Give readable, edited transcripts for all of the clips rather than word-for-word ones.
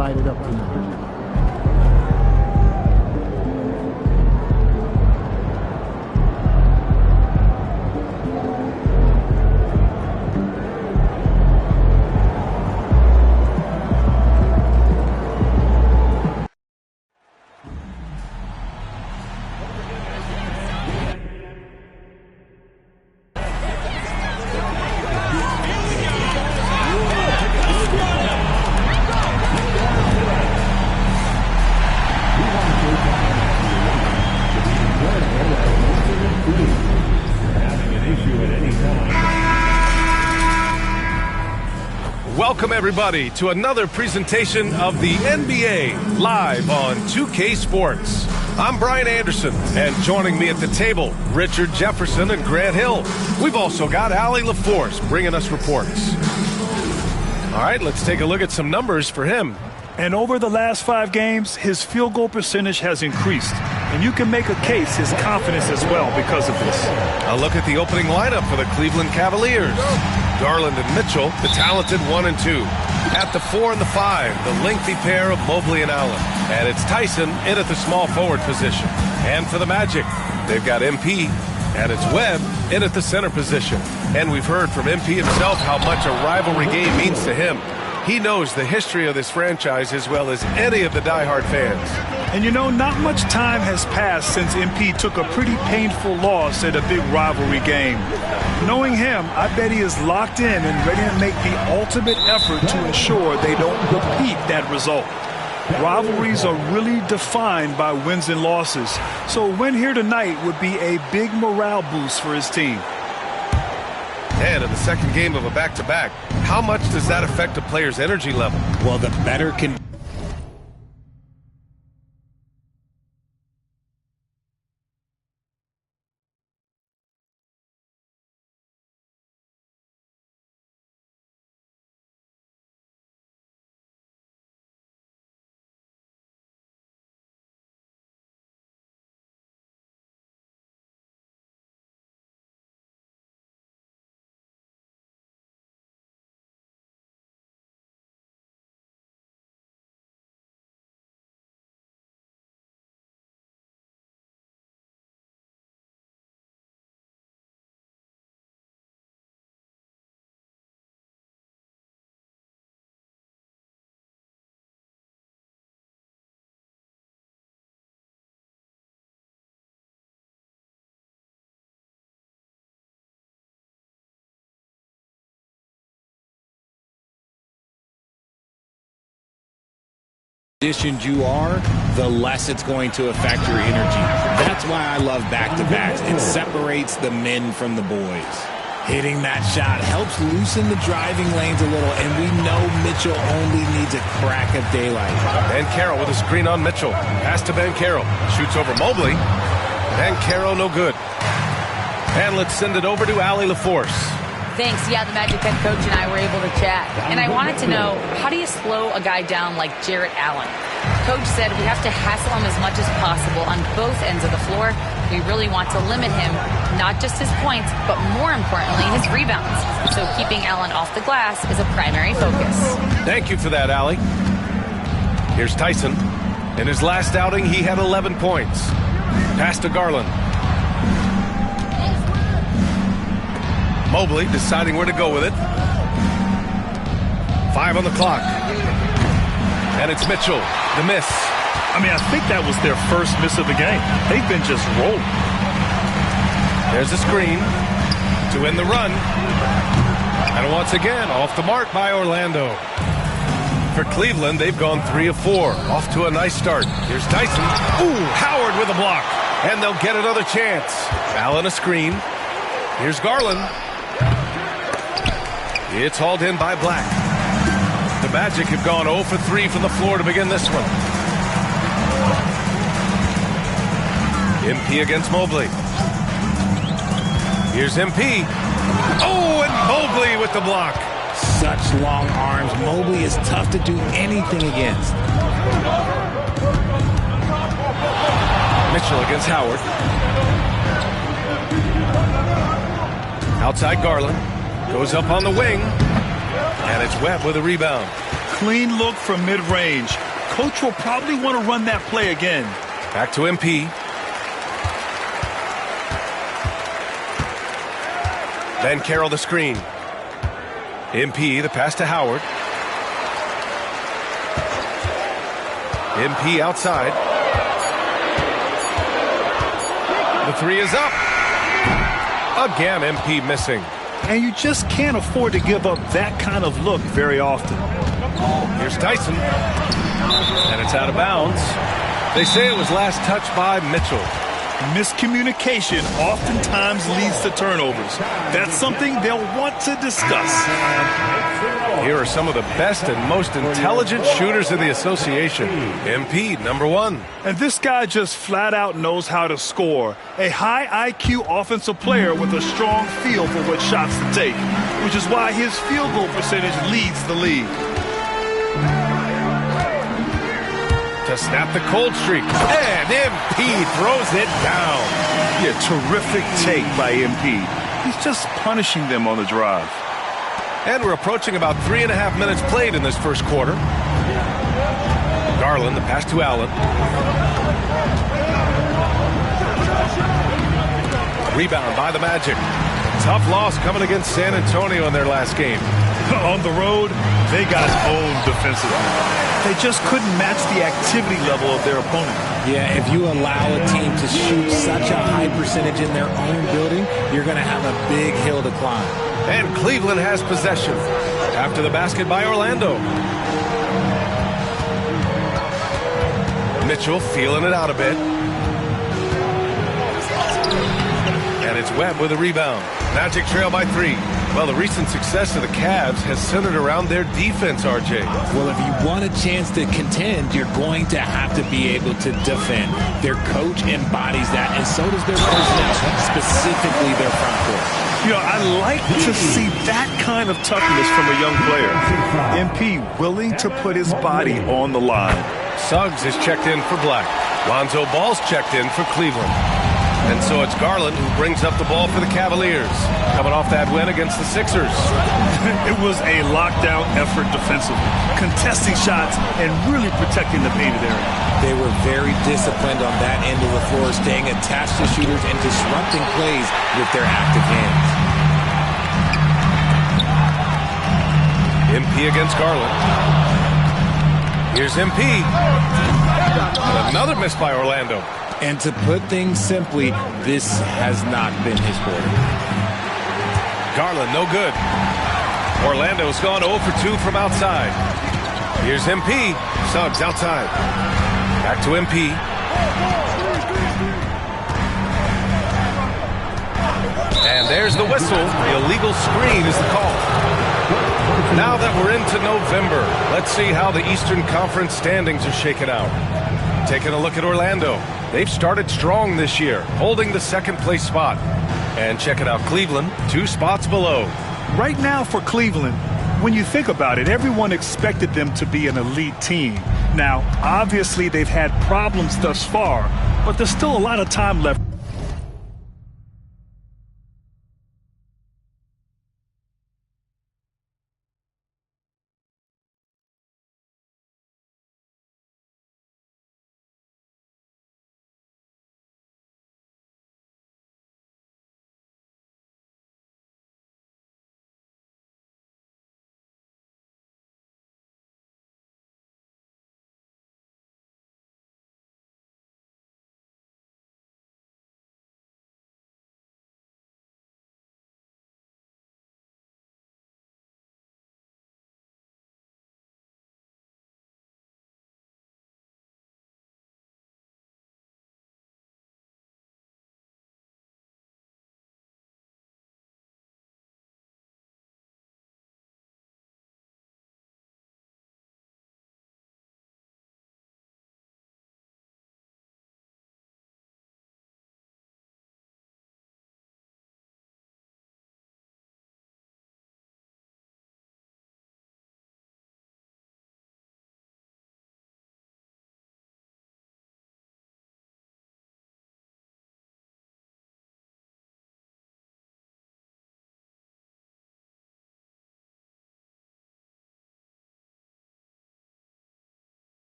light it up tonight. Welcome, everybody, to another presentation of the NBA live on 2K Sports. I'm Brian Anderson, and joining me at the table, Richard Jefferson and Grant Hill. We've also got Allie LaForce bringing us reports. All right, let's take a look at some numbers for him. And over the last 5 games, his field goal percentage has increased. And you can make a case his confidence as well because of this. A look at the opening lineup for the Cleveland Cavaliers. Garland and Mitchell, the talented 1 and 2. At the 4 and the 5, the lengthy pair of Mobley and Allen. And it's Tyson in at the small forward position. And for the Magic, they've got MP, and it's Webb in at the center position. And we've heard from MP himself how much a rivalry game means to him. He knows the history of this franchise as well as any of the diehard fans. And you know, not much time has passed since MP took a pretty painful loss at a big rivalry game. Knowing him, I bet he is locked in and ready to make the ultimate effort to ensure they don't repeat that result. Rivalries are really defined by wins and losses, so a win here tonight would be a big morale boost for his team. And in the second game of a back-to-back, how much does that affect a player's energy level? Well, the better can... conditioned you are, the less it's going to affect your energy. That's why I love back-to-backs. It separates the men from the boys. Hitting that shot helps loosen the driving lanes a little, and we know Mitchell only needs a crack of daylight. Banchero with a screen on Mitchell. Pass to Banchero. Shoots over Mobley. Banchero no good. And let's send it over to Allie LaForce. Thanks. Yeah, the Magic head coach and I were able to chat. And I wanted to know, how do you slow a guy down like Jarrett Allen? Coach said we have to hassle him as much as possible on both ends of the floor. We really want to limit him, not just his points, but more importantly, his rebounds. So keeping Allen off the glass is a primary focus. Thank you for that, Allie. Here's Tyson. In his last outing, he had 11 points. Pass to Garland. Mobley deciding where to go with it. 5 on the clock. And it's Mitchell, the miss. I mean, I think that was their first miss of the game. They've been just rolling. There's a screen to win the run. And once again, off the mark by Orlando. For Cleveland, they've gone 3 of 4. Off to a nice start. Here's Tyson. Ooh, Howard with a block. And they'll get another chance. Allen a screen. Here's Garland. It's hauled in by Black. The Magic have gone 0 for 3 from the floor to begin this one. MP against Mobley. Here's MP. Oh, and Mobley with the block. Such long arms. Mobley is tough to do anything against. Mitchell against Howard. Outside Garland. Goes up on the wing. And it's Webb with a rebound. Clean look from mid-range. Coach will probably want to run that play again. Back to MP. Ben Carroll the screen. MP the pass to Howard. MP outside. The three is up. Again, MP missing. And you just can't afford to give up that kind of look very often. Here's Tyson. And it's out of bounds. They say it was last touched by Mitchell. Miscommunication oftentimes leads to turnovers. That's something they'll want to discuss. Here are some of the best and most intelligent shooters in the association. MP, number one. And this guy just flat out knows how to score. A high IQ offensive player with a strong feel for what shots to take, which is why his field goal percentage leads the league. To snap the cold streak. And MP throws it down. Yeah, terrific take by MP. He's just punishing them on the drive. And we're approaching about 3.5 minutes played in this first quarter. Garland, the pass to Allen. Rebound by the Magic. Tough loss coming against San Antonio in their last game. On the road, they got owned defensively. They just couldn't match the activity level of their opponent. Yeah, if you allow a team to shoot such a high percentage in their own building, you're going to have a big hill to climb. And Cleveland has possession. After the basket by Orlando. Mitchell feeling it out a bit. And it's Webb with a rebound. Magic trail by 3. Well, the recent success of the Cavs has centered around their defense, RJ. Well, if you want a chance to contend, you're going to have to be able to defend. Their coach embodies that, and so does their personnel, specifically their front court. You know, I like to see that kind of toughness from a young player. MP willing to put his body on the line. Suggs is checked in for Black. Lonzo Ball's checked in for Cleveland. And so it's Garland who brings up the ball for the Cavaliers, coming off that win against the Sixers. It was a lockdown effort defensively, contesting shots and really protecting the painted area. They were very disciplined on that end of the floor, staying attached to shooters and disrupting plays with their active hands. MP against Garland. Here's MP. And another miss by Orlando. And to put things simply, this has not been his quarter. Garland, no good. Orlando's gone 0 for 2 from outside. Here's MP. Suggs outside. Back to MP. And there's the whistle. The illegal screen is the call. Now that we're into November, let's see how the Eastern Conference standings are shaken out. Taking a look at Orlando. They've started strong this year, holding the second-place spot. And check it out, Cleveland, 2 spots below. Right now for Cleveland, when you think about it, everyone expected them to be an elite team. Now, obviously, they've had problems thus far, but there's still a lot of time left.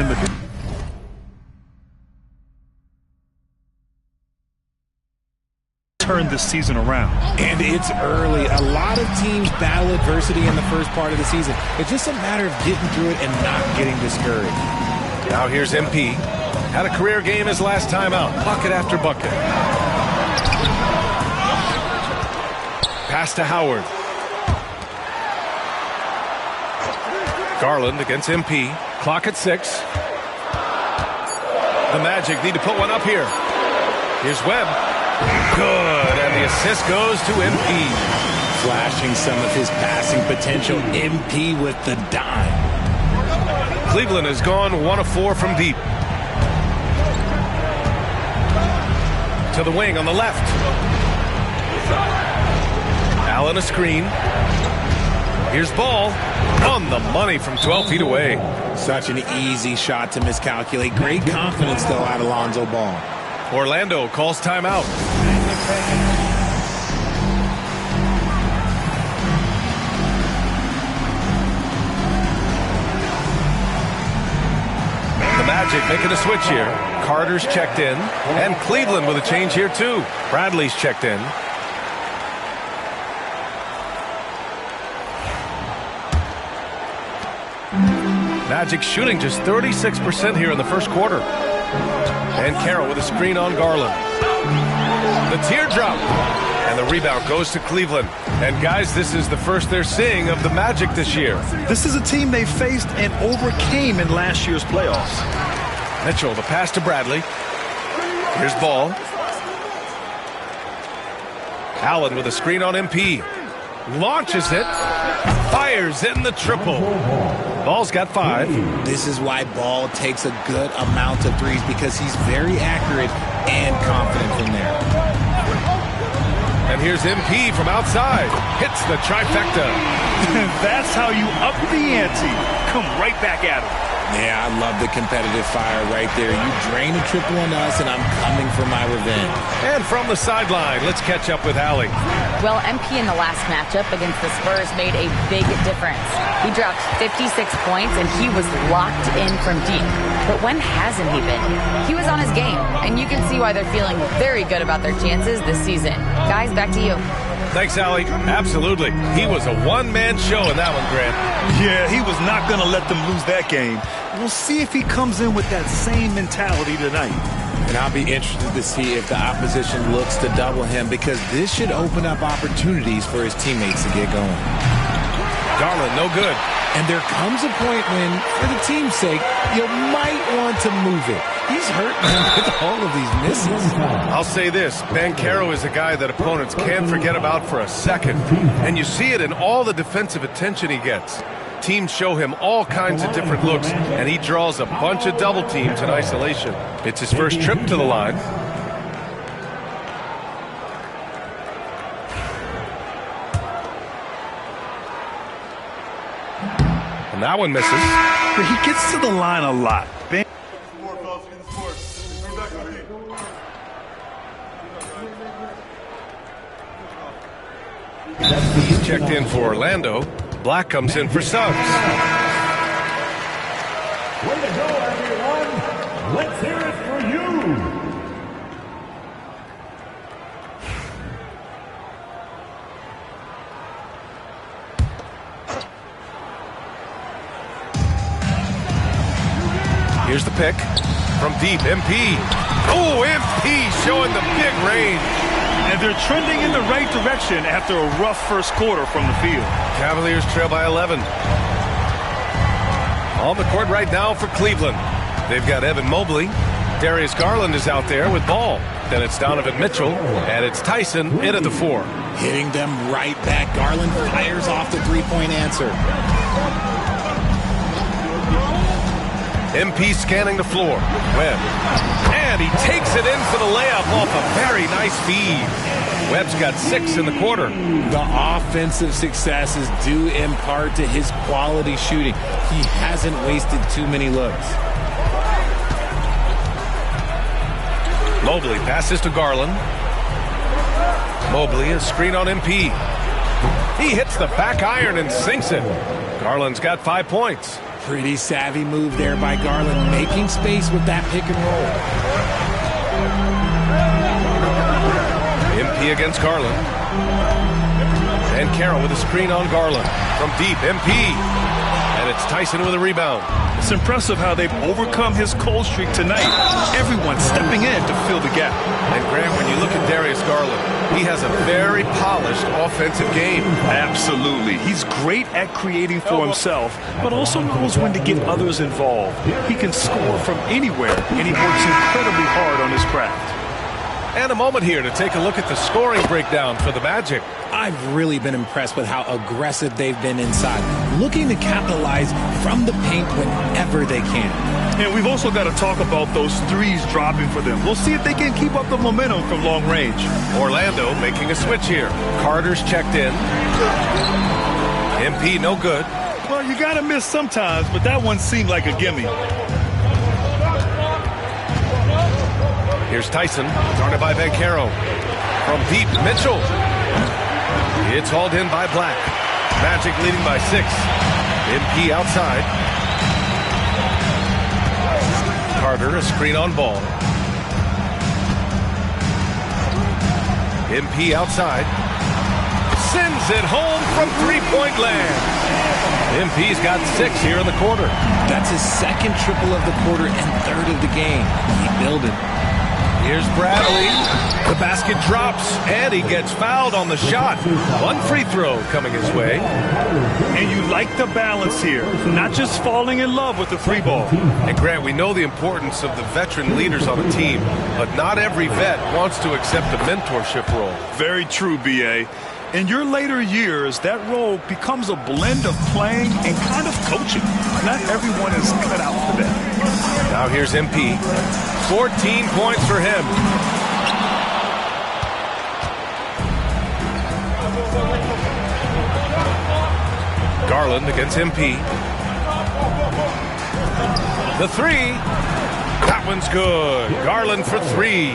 them to turn this season around. And it's early. A lot of teams battle adversity in the first part of the season. It's just a matter of getting through it and not getting discouraged. Now here's MP. Had a career game his last time out. Bucket after bucket. Pass to Howard. Garland against MP. Clock at 6. The Magic need to put one up here. Here's Webb. Good, and the assist goes to MP. Flashing some of his passing potential. MP with the dime. Cleveland has gone 1 of 4 from deep. To the wing on the left. Allen a screen. Here's Ball. On the money from 12 feet away. Such an easy shot to miscalculate. Great confidence, though, out of Lonzo Ball. Orlando calls timeout. The Magic making a switch here. Carter's checked in. And Cleveland with a change here, too. Bradley's checked in. Magic shooting just 36% here in the first quarter. And Carroll with a screen on Garland. The teardrop. And the rebound goes to Cleveland. And guys, this is the first they're seeing of the Magic this year. This is a team they faced and overcame in last year's playoffs. Mitchell, the pass to Bradley. Here's Ball. Allen with a screen on MP. Launches it. Fires in the triple. Ball's got 5. This is why Ball takes a good amount of threes, because he's very accurate and confident from there. And here's MP from outside. Hits the trifecta. That's how you up the ante. Come right back at him. Yeah, I love the competitive fire right there. You drain a triple on us, and I'm coming for my revenge. And from the sideline, let's catch up with Allie. Well, MP in the last matchup against the Spurs made a big difference. He dropped 56 points, and he was locked in from deep. But when hasn't he been? He was on his game, and you can see why they're feeling very good about their chances this season. Guys, back to you. Thanks, Allie. Absolutely. He was a one-man show in that one, Grant. Yeah, he was not going to let them lose that game. We'll see if he comes in with that same mentality tonight. And I'll be interested to see if the opposition looks to double him, because this should open up opportunities for his teammates to get going. Garland, no good. And there comes a point when, for the team's sake, you might want to move it. He's hurting him with all of these misses. I'll say this. Banchero is a guy that opponents can't forget about for a second. And you see it in all the defensive attention he gets. Teams show him all kinds of different looks, and he draws a bunch of double teams in isolation. It's his first trip to the line. And that one misses. But he gets to the line a lot. He's checked in for Orlando. Black comes in for Suggs. Way to go, everyone. Let's hear it for you. Here's the pick from deep. MP. Oh, MP showing the big range. And they're trending in the right direction after a rough first quarter from the field. Cavaliers trail by 11. On the court right now for Cleveland. They've got Evan Mobley. Darius Garland is out there with Ball. Then it's Donovan Mitchell, and it's Tyson in at the 4. Hitting them right back. Garland fires off the three-point answer. MP scanning the floor. Webb. And he takes it in for the layup off a very nice feed. Webb's got 6 in the quarter. The offensive success is due in part to his quality shooting. He hasn't wasted too many looks. Mobley passes to Garland. Mobley, a screen on MP. He hits the back iron and sinks it. Garland's got 5 points. Pretty savvy move there by Garland, making space with that pick and roll. MP against Garland. And Carroll with a screen on Garland. From deep, MP. And it's Tyson with a rebound. It's impressive how they've overcome his cold streak tonight. Everyone stepping in to fill the gap. And Grant, when you look at Darius Garland, he has a very polished offensive game. Absolutely. He's great at creating for himself, but also knows when to get others involved. He can score from anywhere, and he works incredibly hard on his craft. And a moment here to take a look at the scoring breakdown for the Magic. I've really been impressed with how aggressive they've been inside, looking to capitalize from the paint whenever they can. And we've also got to talk about those threes dropping for them. We'll see if they can keep up the momentum from long range. Orlando making a switch here. Carter's checked in. MP no good. Well, you got to miss sometimes, but that one seemed like a gimme. Here's Tyson, guarded by Banchero. From deep, Mitchell. It's hauled in by Black. Magic leading by 6. MP outside. Carter, a screen on Ball. MP outside. Sends it home from three-point land. MP's got 6 here in the quarter. That's his second triple of the quarter and third of the game. Keep building. Here's Bradley. The basket drops, and he gets fouled on the shot. One free throw coming his way. And you like the balance here, not just falling in love with the free ball. And Grant, we know the importance of the veteran leaders on a team, but not every vet wants to accept a mentorship role. Very true, B.A. In your later years, that role becomes a blend of playing and kind of coaching. Not everyone is cut out for that. Now here's MP. 14 points for him. Garland against MP. The 3. That one's good. Garland for 3.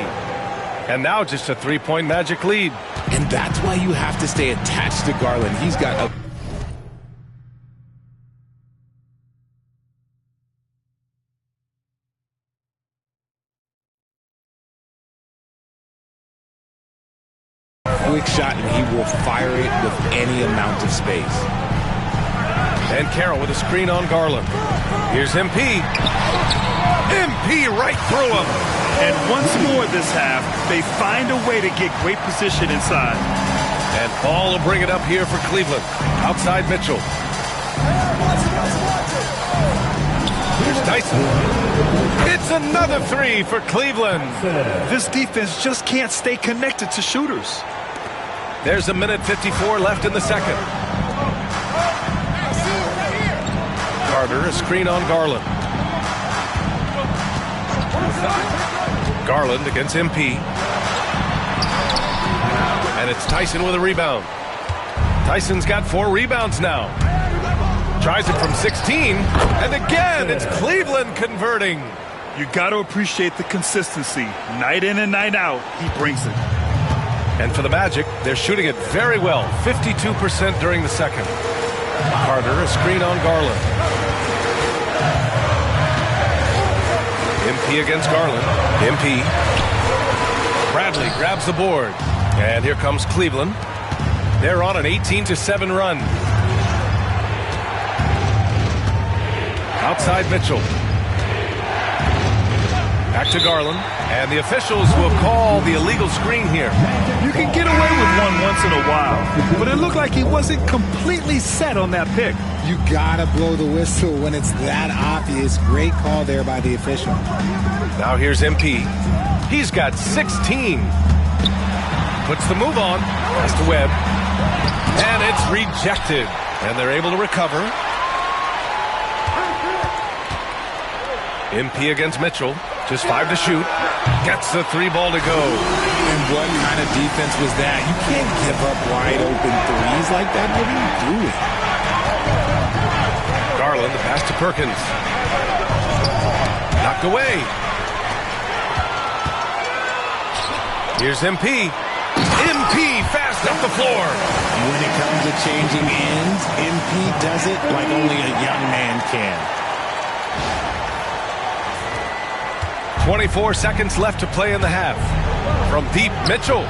And now just a 3-point Magic lead. And that's why you have to stay attached to Garland. He's got a quick shot, and he will fire it with any amount of space. And Carroll with a screen on Garland. Here's MP. MP right through him. And once more this half, they find a way to get great position inside. And Ball will bring it up here for Cleveland. Outside Mitchell. Here's Tyson. It's another 3 for Cleveland. This defense just can't stay connected to shooters. There's a minute 54 left in the second. Carter, a screen on Garland. Garland against MP. And it's Tyson with a rebound. Tyson's got 4 rebounds now. Tries it from 16. And again, it's Cleveland converting. You got to appreciate the consistency. Night in and night out, he brings it. And for the Magic, they're shooting it very well. 52% during the second. Carter, a screen on Garland. MP against Garland. MP. Bradley grabs the board. And here comes Cleveland. They're on an 18-7 run. Outside Mitchell. Back to Garland. And the officials will call the illegal screen here. You can get away with one once in a while, but it looked like he wasn't completely set on that pick. You gotta blow the whistle when it's that obvious. Great call there by the official. Now here's MP. He's got 16. Puts the move on. Pass to Webb. And it's rejected. And they're able to recover. MP against Mitchell. Just 5 to shoot. Gets the 3 ball to go. And what kind of defense was that? You can't give up wide open threes like that. What are you doing? Garland, the pass to Perkins. Knocked away. Here's MP. MP fast up the floor. When it comes to changing ends, MP does it like only a young man can. .24 seconds left to play in the half. From deep, Mitchell.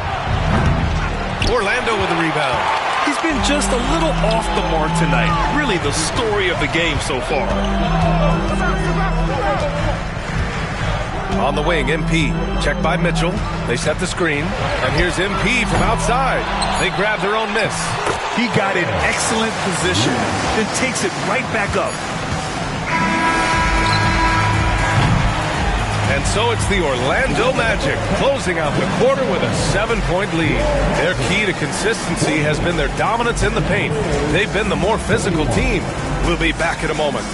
Orlando with the rebound. He's been just a little off the mark tonight. Really the story of the game so far. On the wing, MP. Checked by Mitchell. They set the screen. And here's MP from outside. They grab their own miss. He got in excellent position, then takes it right back up. And so it's the Orlando Magic closing out the quarter with a 7-point lead. Their key to consistency has been their dominance in the paint. They've been the more physical team. We'll be back in a moment.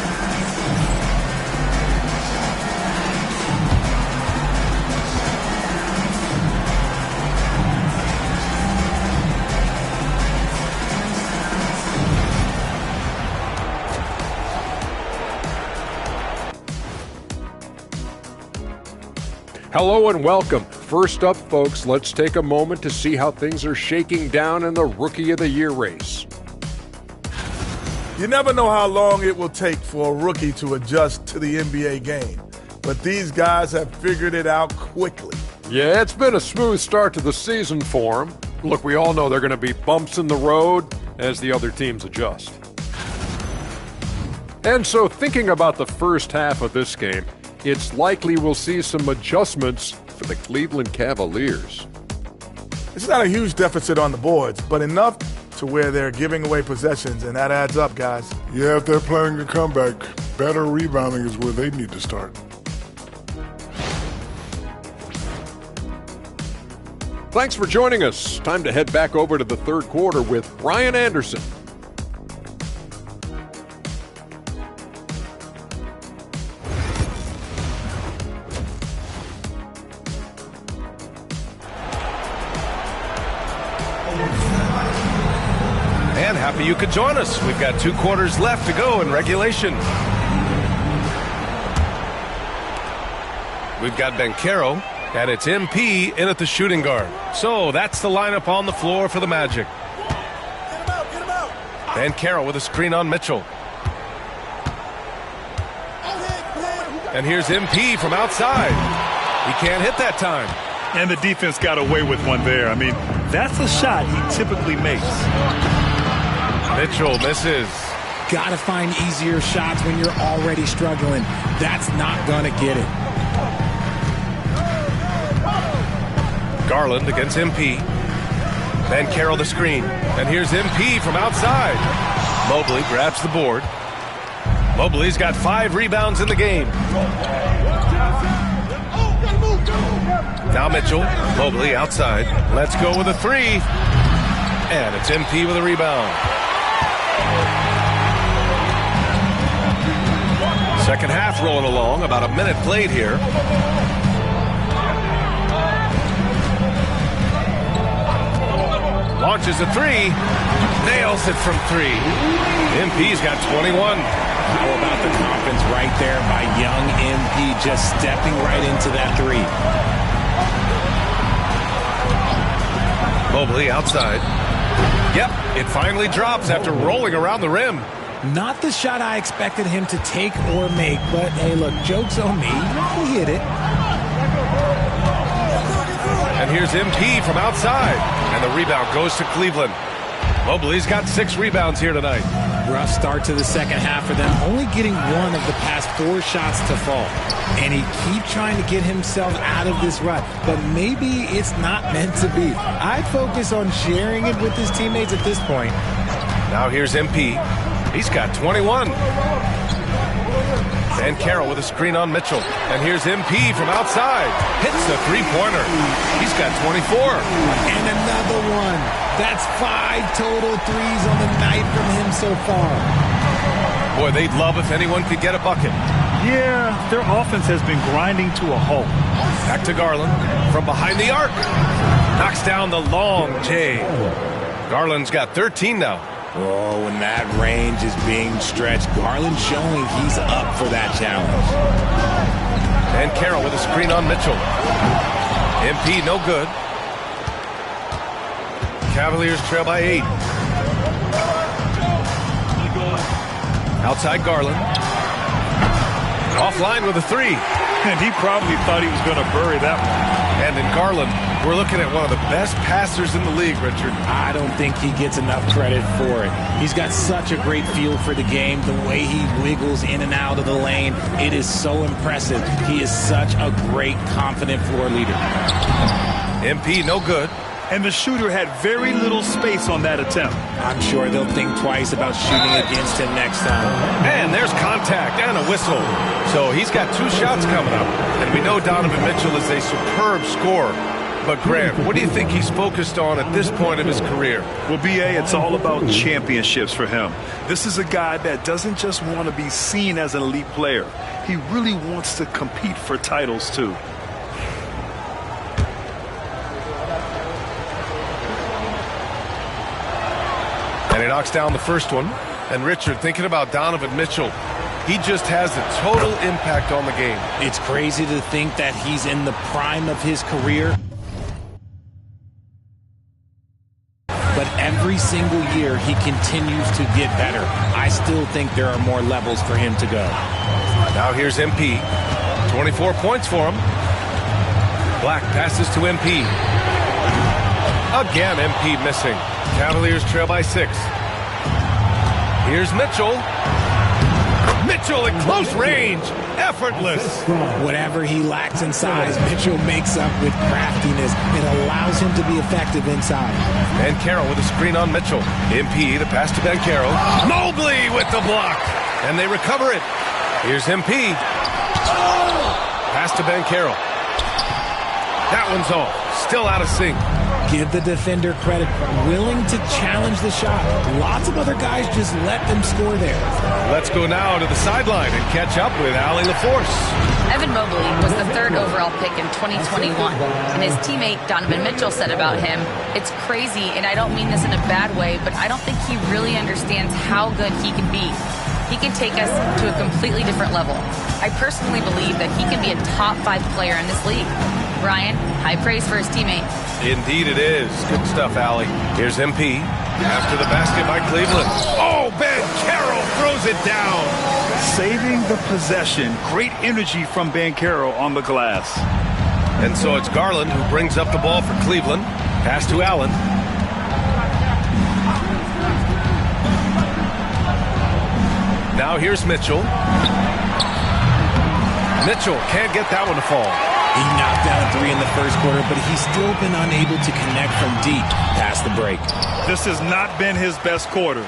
Hello and welcome. First up, folks, let's take a moment to see how things are shaking down in the Rookie of the Year race. You never know how long it will take for a rookie to adjust to the NBA game, but these guys have figured it out quickly. Yeah, it's been a smooth start to the season for them. Look, we all know there are going to be bumps in the road as the other teams adjust. And so thinking about the first half of this game, it's likely we'll see some adjustments for the Cleveland Cavaliers. It's not a huge deficit on the boards, but enough to where they're giving away possessions, and that adds up, guys. Yeah, if they're planning a comeback, better rebounding is where they need to start. Thanks for joining us. Time to head back over to the third quarter with Brian Anderson. And happy you could join us. We've got 2 quarters left to go in regulation. We've got Banchero, and it's MP in at the shooting guard. So that's the lineup on the floor for the Magic. Banchero with a screen on Mitchell. And here's MP from outside. He can't hit that time. And the defense got away with one there. I mean, that's a shot he typically makes. Mitchell misses. Gotta find easier shots when you're already struggling. That's not gonna get it. Garland against MP. Banchero the screen. And here's MP from outside. Mobley grabs the board. Mobley's got 5 rebounds in the game. Now Mitchell. Mobley outside. Let's go with a 3. And it's MP with a rebound. Second half rolling along. About a minute played here. Launches a 3. Nails it from 3. MP's got 21. How about the confidence right there by young MP, just stepping right into that 3. Mobley outside. Yep, it finally drops after rolling around the rim. Not the shot I expected him to take or make, but hey, look, joke's on me. He hit it. And here's MP from outside. And the rebound goes to Cleveland. Mobley's got 6 rebounds here tonight. Rough start to the second half for them, only getting 1 of the past 4 shots to fall. And he keeps trying to get himself out of this rut, but maybe it's not meant to be. I'd focus on sharing it with his teammates at this point. Now here's MP. He's got 21. Banchero with a screen on Mitchell. And here's MP from outside. Hits the 3-pointer. He's got 24. And another one. That's 5 total threes on the night from him so far. Boy, they'd love if anyone could get a bucket. Yeah, their offense has been grinding to a halt. Back to Garland from behind the arc. Knocks down the long J. Garland's got 13 now. Oh, when that range is being stretched, Garland showing he's up for that challenge. And Carroll with a screen on Mitchell. MP no good. Cavaliers trail by 8. Outside Garland. Offline with a three. And he probably thought he was going to bury that one. And in Garland, we're looking at one of the best passers in the league, Richard. I don't think he gets enough credit for it. He's got such a great feel for the game, the way he wiggles in and out of the lane. It is so impressive. He is such a great, confident floor leader. MP, no good. And the shooter had very little space on that attempt. I'm sure they'll think twice about shooting against him next time. And there's contact and a whistle. So he's got 2 shots coming up. And we know Donovan Mitchell is a superb scorer. But Grant, what do you think he's focused on at this point of his career? Well, B.A., it's all about championships for him. This is a guy that doesn't just want to be seen as an elite player. He really wants to compete for titles, too. And he knocks down the first one. And Richard, thinking about Donovan Mitchell, he just has a total impact on the game. It's crazy to think that he's in the prime of his career. But every single year, he continues to get better. I still think there are more levels for him to go. Now here's MP. 24 points for him. Black passes to MP. Again, MP missing. Cavaliers trail by 6. Here's Mitchell. Mitchell at close range. Effortless. Whatever he lacks in size, Mitchell makes up with craftiness. It allows him to be effective inside. Banchero with a screen on Mitchell. MP, the pass to Banchero. Mobley with the block. And they recover it. Here's MP. Pass to Banchero. That one's off. Still out of sync. Give the defender credit. Willing to challenge the shot. Lots of other guys just let them score there. Let's go now to the sideline and catch up with Allie LaForce. Evan Mobley was the 3rd overall pick in 2021. And his teammate Donovan Mitchell said about him, "It's crazy, and I don't mean this in a bad way, but I don't think he really understands how good he can be. He can take us to a completely different level. I personally believe that he can be a top 5 player in this league." Brian, high praise for his teammate. Indeed it is. Good stuff, Allie. Here's MP. After the basket by Cleveland. Oh, Banchero throws it down. Saving the possession. Great energy from Banchero on the glass. And so it's Garland who brings up the ball for Cleveland. Pass to Allen. Now here's Mitchell. Mitchell can't get that one to fall. He knocked down a 3 in the first quarter, but he's still been unable to connect from deep past the break. This has not been his best quarter.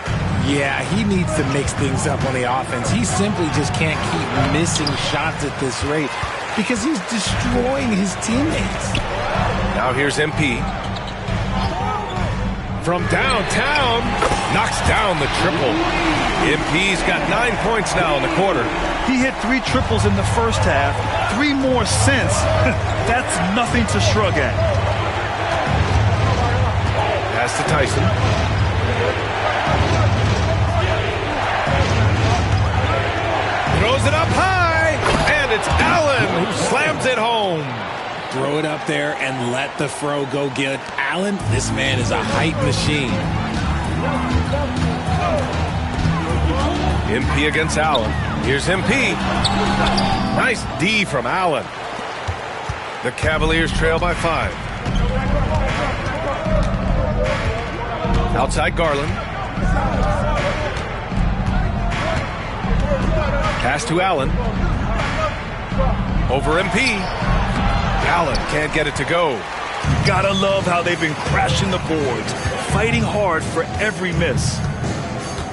Yeah, he needs to mix things up on the offense. He simply just can't keep missing shots at this rate because he's destroying his teammates. Now here's MP. From downtown, knocks down the triple. MP's got 9 points now in the quarter. He hit 3 triples in the first half, 3 more since. That's nothing to shrug at. Pass to Tyson. Throws it up high, and it's Allen who slams it home. Throw it up there and let the throw go get Allen. This man is a height machine. MP against Allen. Here's MP. Nice D from Allen. The Cavaliers trail by 5. Outside Garland. Pass to Allen. Over MP. Allen can't get it to go. Gotta love how they've been crashing the boards, fighting hard for every miss.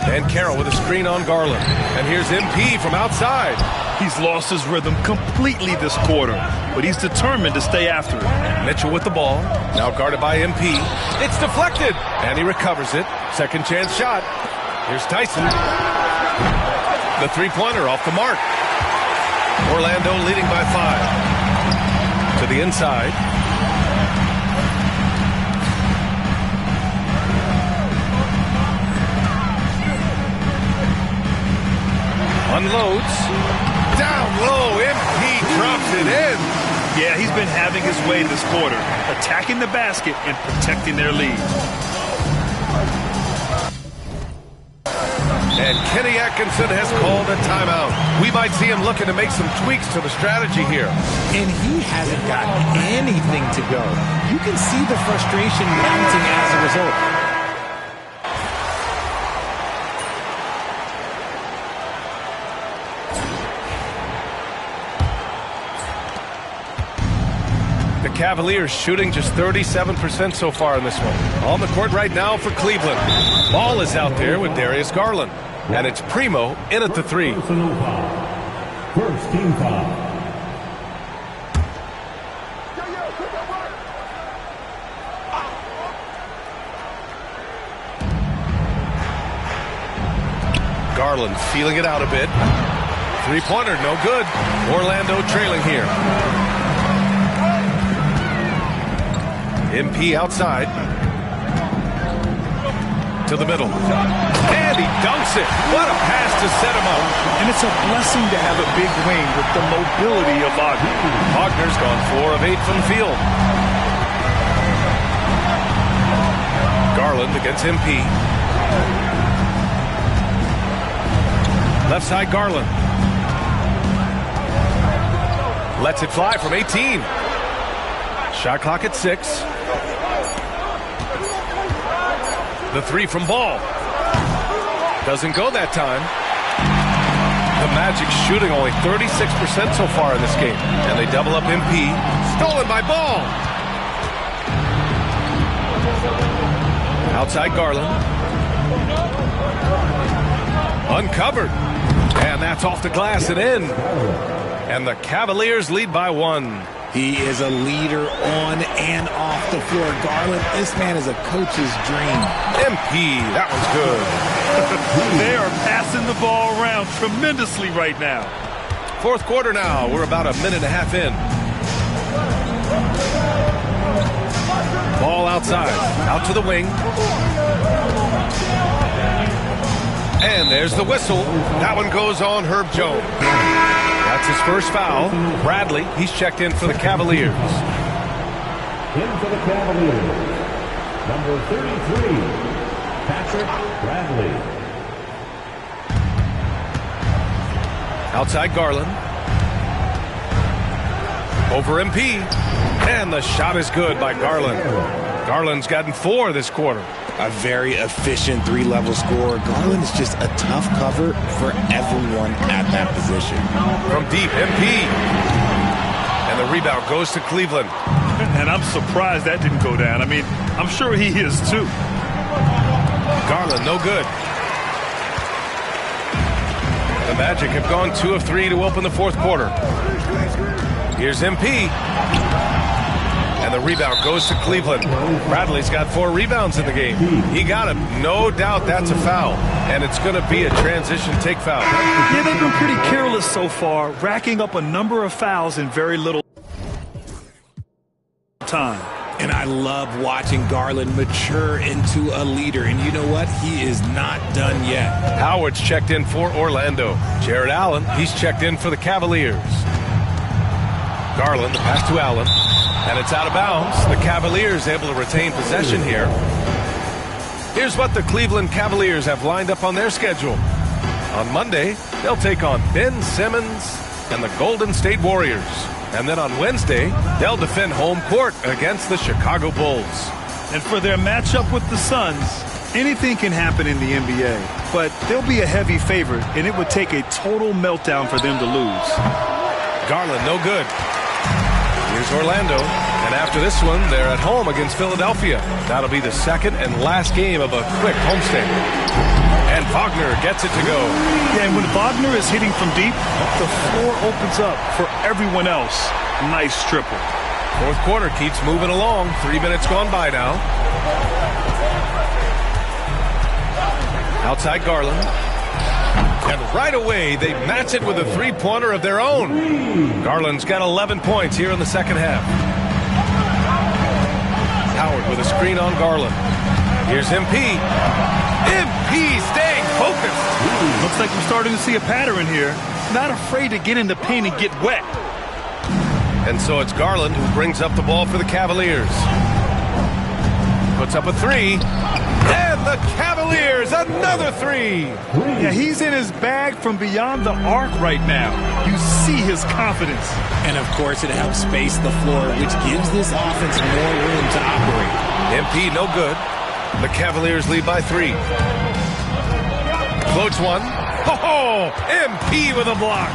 Banchero with a screen on Garland. And here's MP from outside. He's lost his rhythm completely this quarter, but he's determined to stay after it. Mitchell with the ball. Now guarded by MP. It's deflected. And he recovers it. Second chance shot. Here's Tyson. The three-pointer off the mark. Orlando leading by 5. To the inside. Unloads. Down low. MP drops it in. Yeah, he's been having his way this quarter, attacking the basket and protecting their lead. And Kenny Atkinson has called a timeout. We might see him looking to make some tweaks to the strategy here. And he hasn't got anything to go. You can see the frustration mounting as a result. The Cavaliers shooting just 37% so far in this one. On the court right now for Cleveland. Ball is out there with Darius Garland. And it's Primo in at the 3. First team foul. Garland feeling it out a bit. Three-pointer, no good. Orlando trailing here. MP outside. To the middle. And he dunks it. What a pass to set him up. And it's a blessing to have a big wing with the mobility of Wagner. Wagner's gone 4 of 8 from the field. Garland against MP. Left side Garland. Lets it fly from 18. Shot clock at 6. The 3 from Ball. Doesn't go that time. The Magic shooting only 36% so far in this game. And they double up MP. Stolen by Ball. Outside Garland. Uncovered. And that's off the glass and in. And the Cavaliers lead by 1. He is a leader on and off the floor. Garland, this man is a coach's dream. MP, that one's good. They are passing the ball around tremendously right now. Fourth quarter now. We're about a minute and a half in. Ball outside. Out to the wing. And there's the whistle. That one goes on Herb Jones. That's his first foul. Bradley, he's checked in for the Cavaliers. In for the Cavaliers, number 33, Patrick Bradley. Outside Garland. Over MP. And the shot is good by Garland. Garland's gotten 4 this quarter. A very efficient 3-level scorer. Garland is just a tough cover for everyone at that position. From deep, MP. And the rebound goes to Cleveland. And I'm surprised that didn't go down. I mean, I'm sure he is too. Garland, no good. The Magic have gone 2 of 3 to open the fourth quarter. Here's MP. And the rebound goes to Cleveland. Bradley's got 4 rebounds in the game. He got him. No doubt that's a foul. And it's going to be a transition take foul. Yeah, they've been pretty careless so far, racking up a number of fouls in very little time. And I love watching Garland mature into a leader. And you know what? He is not done yet. Howard's checked in for Orlando. Jared Allen, he's checked in for the Cavaliers. Garland, the pass to Allen. And it's out of bounds. The Cavaliers able to retain possession here. Here's what the Cleveland Cavaliers have lined up on their schedule. On Monday, they'll take on Ben Simmons and the Golden State Warriors. And then on Wednesday, they'll defend home court against the Chicago Bulls. And for their matchup with the Suns, anything can happen in the NBA. But they'll be a heavy favorite, and it would take a total meltdown for them to lose. Garland, no good. Here's Orlando, and after this one, they're at home against Philadelphia. That'll be the second and last game of a quick homestand. And Wagner gets it to go. Yeah, and when Wagner is hitting from deep, the floor opens up for everyone else. Nice triple. Fourth quarter keeps moving along. 3 minutes gone by now. Outside Garland. And right away, they match it with a three-pointer of their own. Garland's got 11 points here in the second half. Howard with a screen on Garland. Here's MP. MP staying focused. Looks like we're starting to see a pattern here. Not afraid to get in the paint and get wet. And so it's Garland who brings up the ball for the Cavaliers. Puts up a 3. And the The Cavaliers, another three. Yeah, he's in his bag from beyond the arc right now. You see his confidence. And, of course, it helps space the floor, which gives this offense more room to operate. MP no good. The Cavaliers lead by 3. Floats one. Oh, MP with a block.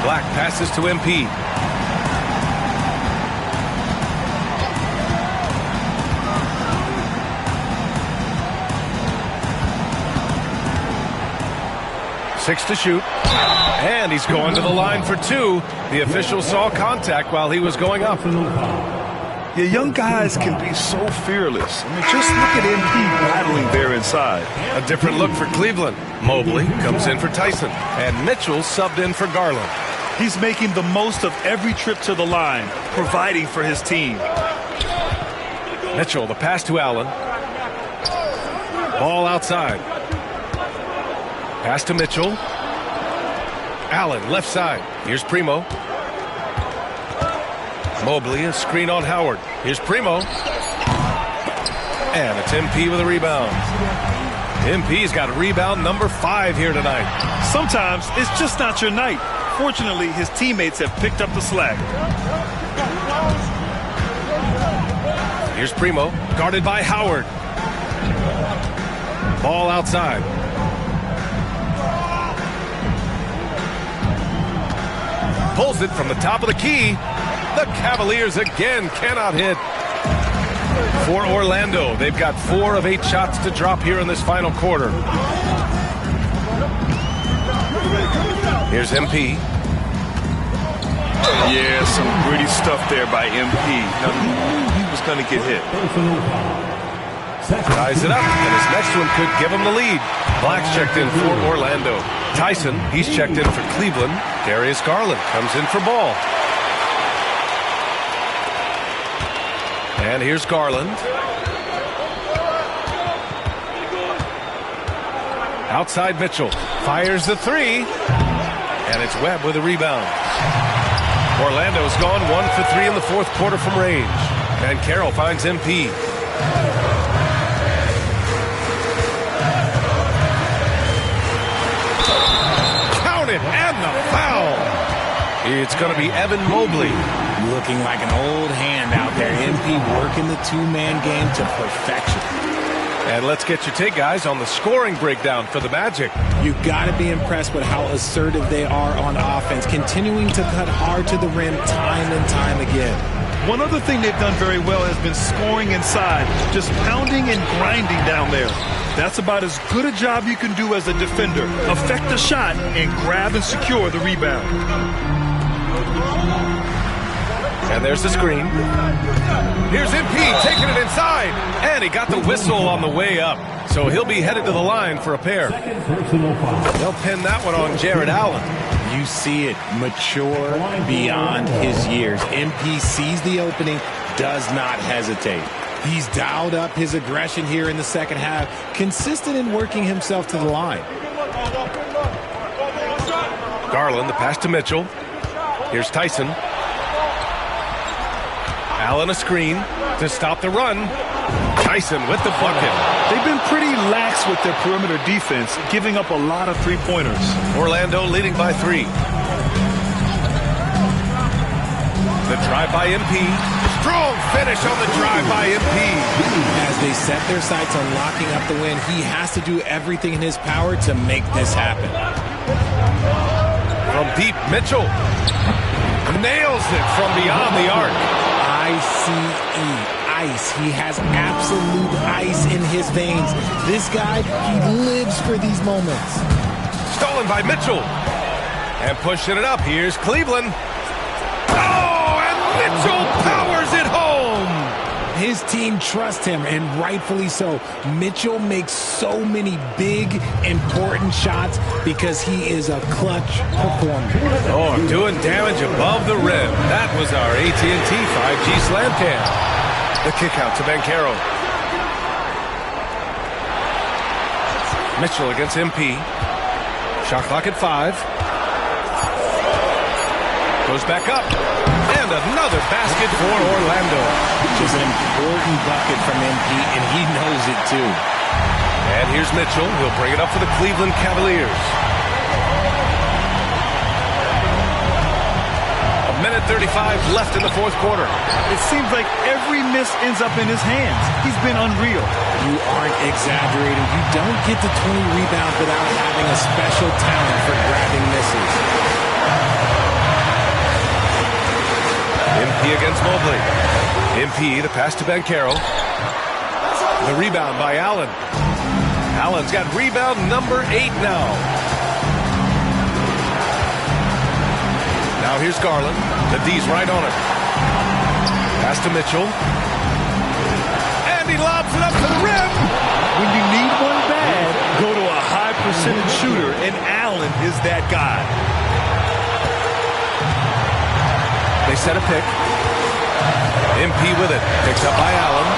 Black passes to MP. Six to shoot. And he's going to the line for 2. The official saw contact while he was going up. Yeah, young guys can be so fearless. I mean, just look at MP battling there inside. A different look for Cleveland. Mobley comes in for Tyson. And Mitchell subbed in for Garland. He's making the most of every trip to the line, providing for his team. Mitchell, the pass to Allen. Ball outside. Pass to Mitchell. Allen, left side. Here's Primo. Mobley, a screen on Howard. Here's Primo. And it's MP with a rebound. MP's got rebound number 5 here tonight. Sometimes it's just not your night. Fortunately, his teammates have picked up the slack. Here's Primo, guarded by Howard. Ball outside. Pulls it from the top of the key. The Cavaliers again cannot hit. For Orlando, they've got 4 of 8 shots to drop here in this final quarter. Here's MP. Yeah, some gritty stuff there by MP. Now, he knew he was going to get hit. Ties it up, and his next one could give him the lead. Black's checked in for Orlando. Tyson, he's checked in for Cleveland. Darius Garland comes in for Ball. And here's Garland. Outside Mitchell. Fires the 3. And it's Webb with a rebound. Orlando's gone 1 for 3 in the 4th quarter from range. And Carroll finds MP. Counted and the foul. It's going to be Evan Mobley. Looking like an old hand out there. MP working the 2-man game to perfection. And let's get your take, guys, on the scoring breakdown for the Magic. You've got to be impressed with how assertive they are on offense, continuing to cut hard to the rim time and time again. One other thing they've done very well has been scoring inside, just pounding and grinding down there. That's about as good a job you can do as a defender. Affect the shot and grab and secure the rebound. And there's the screen. Here's MP taking it inside. And he got the whistle on the way up. So he'll be headed to the line for a pair. They'll pin that one on Jared Allen. You see it, mature beyond his years. MP sees the opening, does not hesitate. He's dialed up his aggression here in the second half, consistent in working himself to the line. Garland, the pass to Mitchell. Here's Tyson. Allen a screen to stop the run. Tyson with the bucket. They've been pretty lax with their perimeter defense, giving up a lot of three-pointers. Orlando leading by 3. The drive by MP. Strong finish on the drive by MP. As they set their sights on locking up the win, he has to do everything in his power to make this happen. From deep, Mitchell nails it from beyond the arc. Ice. He has absolute ice in his veins. This guy, he lives for these moments. Stolen by Mitchell. And pushing it up. Here's Cleveland. Oh, and Mitchell powers it home. His team trusts him, and rightfully so. Mitchell makes so many big, important shots because he is a clutch performer. Oh, doing damage above the rim. That was our AT&T 5G slam cam. The kick out to Banchero. Mitchell against MP. Shot clock at 5. Goes back up. And another basket for Orlando. Just an important bucket from MP, and he knows it too. And here's Mitchell. He'll bring it up for the Cleveland Cavaliers. 1:35 left in the fourth quarter. It seems like every miss ends up in his hands. He's been unreal. You aren't exaggerating. You don't get to 20 rebounds without having a special talent for grabbing misses. MP against Mobley. MP, the pass to Banchero. The rebound by Allen. Allen's got rebound number 8 now. Now here's Garland. The D's right on it. Pass to Mitchell. And he lobs it up to the rim. When you need one bad, go to a high percentage shooter, and Allen is that guy. They set a pick. MP with it. Picked up by Allen.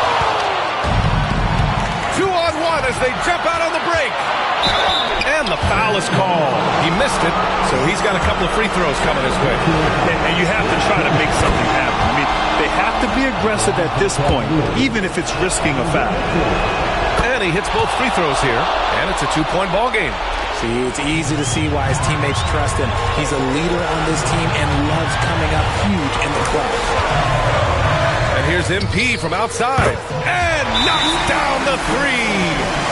2-on-1 as they jump out on the break. And the foul is called. He missed it, so he's got a couple of free throws coming his way. And you have to try to make something happen. I mean, they have to be aggressive at this point, even if it's risking a foul. And he hits both free throws here, and it's a 2-point ball game. See, it's easy to see why his teammates trust him. He's a leader on this team and loves coming up huge in the clutch. And here's MP from outside. And knocks down the three.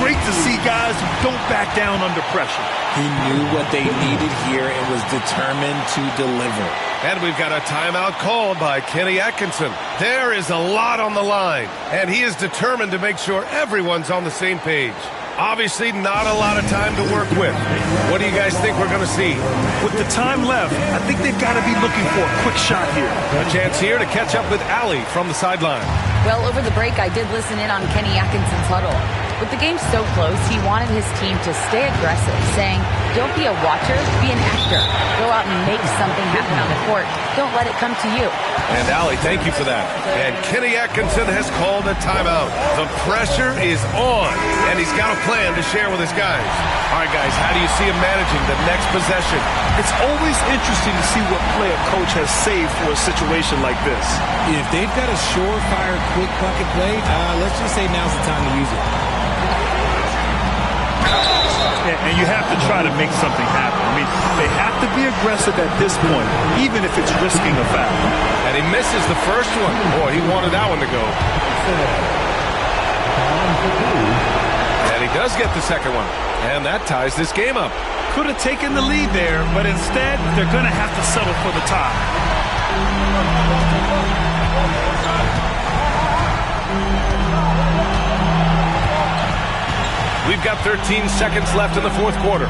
Great to see guys who don't back down under pressure. He knew what they needed here and was determined to deliver. And we've got a timeout called by Kenny Atkinson. There is a lot on the line, and he is determined to make sure everyone's on the same page. Obviously, not a lot of time to work with. What do you guys think we're going to see? With the time left, I think they've got to be looking for a quick shot here. A chance here to catch up with Allie from the sideline. Well, over the break, I did listen in on Kenny Atkinson's huddle. With the game so close, he wanted his team to stay aggressive, saying, don't be a watcher, be an actor. Go out and make something happen on the court. Don't let it come to you. And Allie, thank you for that. And Kenny Atkinson has called a timeout. The pressure is on, and he's got a plan to share with his guys. All right, guys, how do you see him managing the next possession? It's always interesting to see what play a coach has saved for a situation like this. If they've got a surefire, quick bucket play, let's just say now's the time to use it. And you have to try to make something happen. I mean, they have to be aggressive at this point, even if it's risking a foul. And he misses the first one. Boy, he wanted that one to go. And he does get the second one. And that ties this game up. Could have taken the lead there, but instead, they're going to have to settle for the tie. We've got 13 seconds left in the fourth quarter.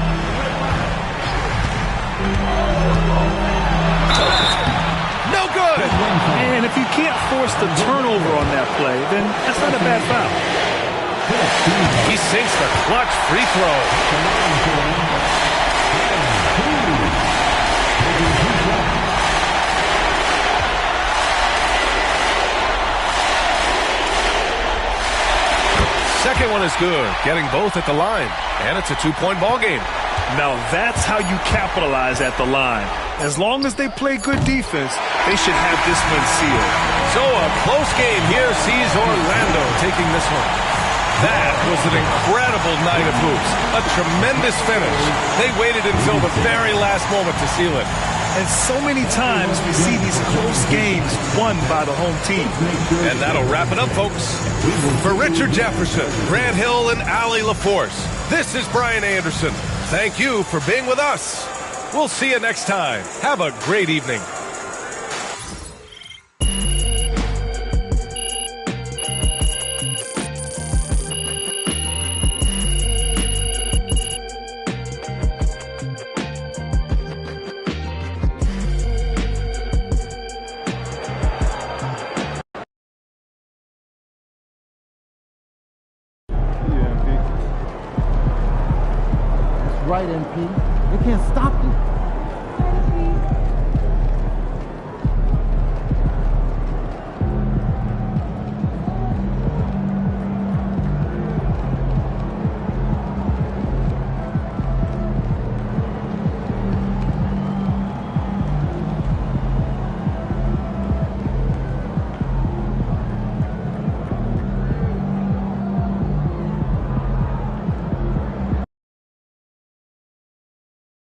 No good! And if you can't force the turnover on that play, then that's not a bad foul. He sinks the clutch free throw. Second one is good, getting both at the line. And it's a 2-point ball game. Now that's how you capitalize at the line. As long as they play good defense, they should have this one sealed. So a close game here sees Orlando taking this one. That was an incredible night of hoops. A tremendous finish. They waited until the very last moment to seal it. And so many times we see these close games won by the home team. And that'll wrap it up, folks. For Richard Jefferson, Grant Hill, and Allie LaForce, this is Brian Anderson. Thank you for being with us. We'll see you next time. Have a great evening. Right, MP. They can't stop you.